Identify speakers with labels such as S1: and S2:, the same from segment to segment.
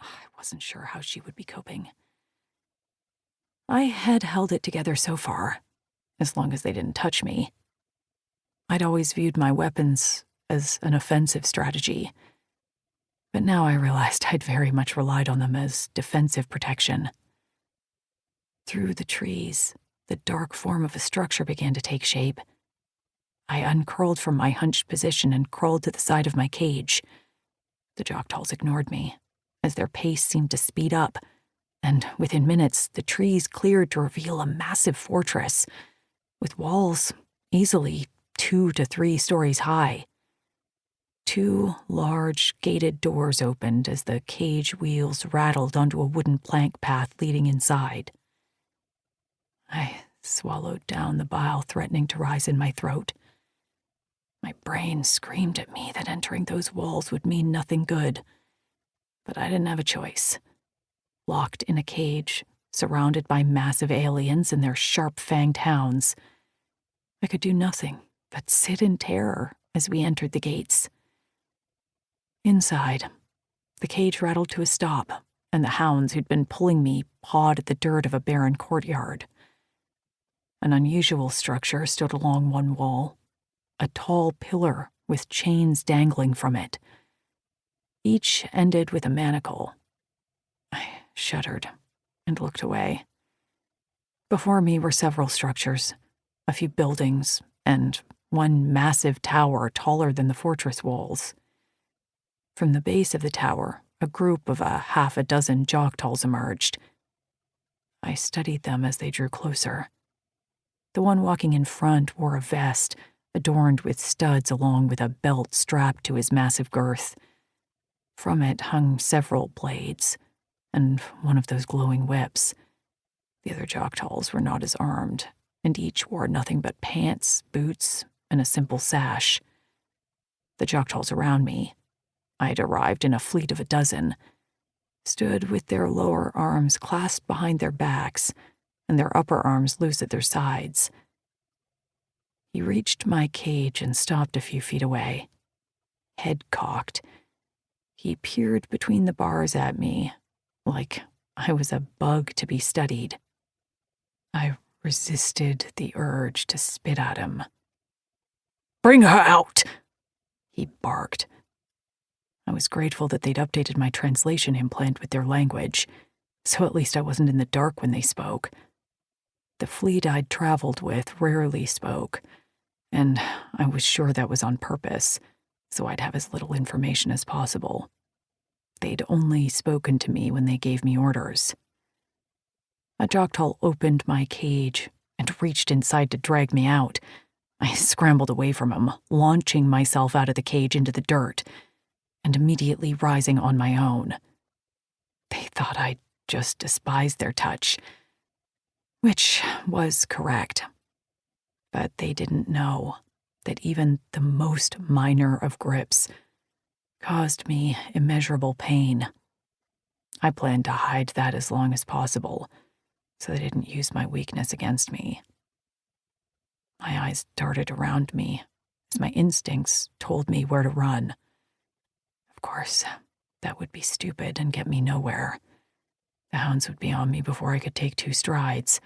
S1: I wasn't sure how she would be coping. I had held it together so far, as long as they didn't touch me. I'd always viewed my weapons as an offensive strategy, but now I realized I'd very much relied on them as defensive protection. Through the trees, the dark form of a structure began to take shape. I uncurled from my hunched position and crawled to the side of my cage. The Joktuls ignored me, as their pace seemed to speed up, and within minutes the trees cleared to reveal a massive fortress, with walls easily 2 to 3 stories high. 2 large, gated doors opened as the cage wheels rattled onto a wooden plank path leading inside. I swallowed down the bile threatening to rise in my throat. My brain screamed at me that entering those walls would mean nothing good, but I didn't have a choice. Locked in a cage, surrounded by massive aliens and their sharp-fanged hounds, I could do nothing but sit in terror as we entered the gates. Inside, the cage rattled to a stop, and the hounds who'd been pulling me pawed at the dirt of a barren courtyard. An unusual structure stood along one wall, a tall pillar with chains dangling from it. Each ended with a manacle. I shuddered and looked away. Before me were several structures, a few buildings, and one massive tower taller than the fortress walls. From the base of the tower, a group of a half a dozen Joktuls emerged. I studied them as they drew closer. The one walking in front wore a vest, adorned with studs along with a belt strapped to his massive girth. From it hung several blades, and one of those glowing whips. The other Joktuls were not as armed, and each wore nothing but pants, boots, and a simple sash. The Joktuls around me, I'd arrived in a fleet of a dozen, stood with their lower arms clasped behind their backs and their upper arms loose at their sides. He reached my cage and stopped a few feet away. Head cocked, he peered between the bars at me, like I was a bug to be studied. I resisted the urge to spit at him. "Bring her out!" he barked. I was grateful that they'd updated my translation implant with their language, so at least I wasn't in the dark when they spoke. The fleet I'd traveled with rarely spoke, and I was sure that was on purpose, so I'd have as little information as possible. They'd only spoken to me when they gave me orders. A Joktul opened my cage and reached inside to drag me out. I scrambled away from him, launching myself out of the cage into the dirt, and immediately rising on my own. They thought I just despised their touch, which was correct. But they didn't know that even the most minor of grips caused me immeasurable pain. I planned to hide that as long as possible, so they didn't use my weakness against me. My eyes darted around me as my instincts told me where to run. Of course, that would be stupid and get me nowhere. The hounds would be on me before I could take 2 strides.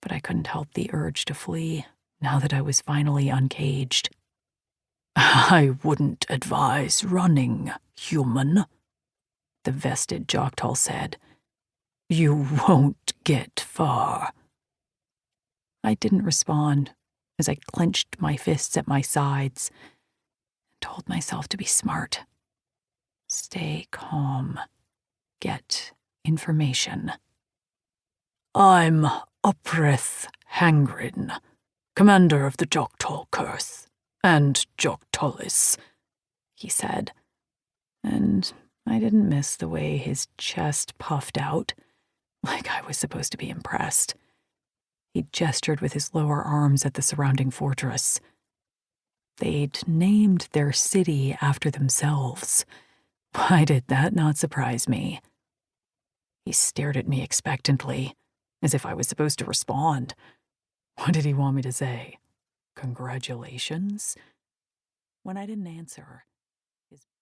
S1: But I couldn't help the urge to flee now that I was finally uncaged. "I wouldn't advise running, human," the vested Joktul said. "You won't get far." I didn't respond as I clenched my fists at my sides and told myself to be smart. Stay calm. Get information. "I'm Uprith Hangrin, commander of the Joktul Curse, and Joktulis," he said, and I didn't miss the way his chest puffed out, like I was supposed to be impressed. He gestured with his lower arms at the surrounding fortress. They'd named their city after themselves. Why did that not surprise me? He stared at me expectantly, as if I was supposed to respond. What did he want me to say? Congratulations? When I didn't answer, his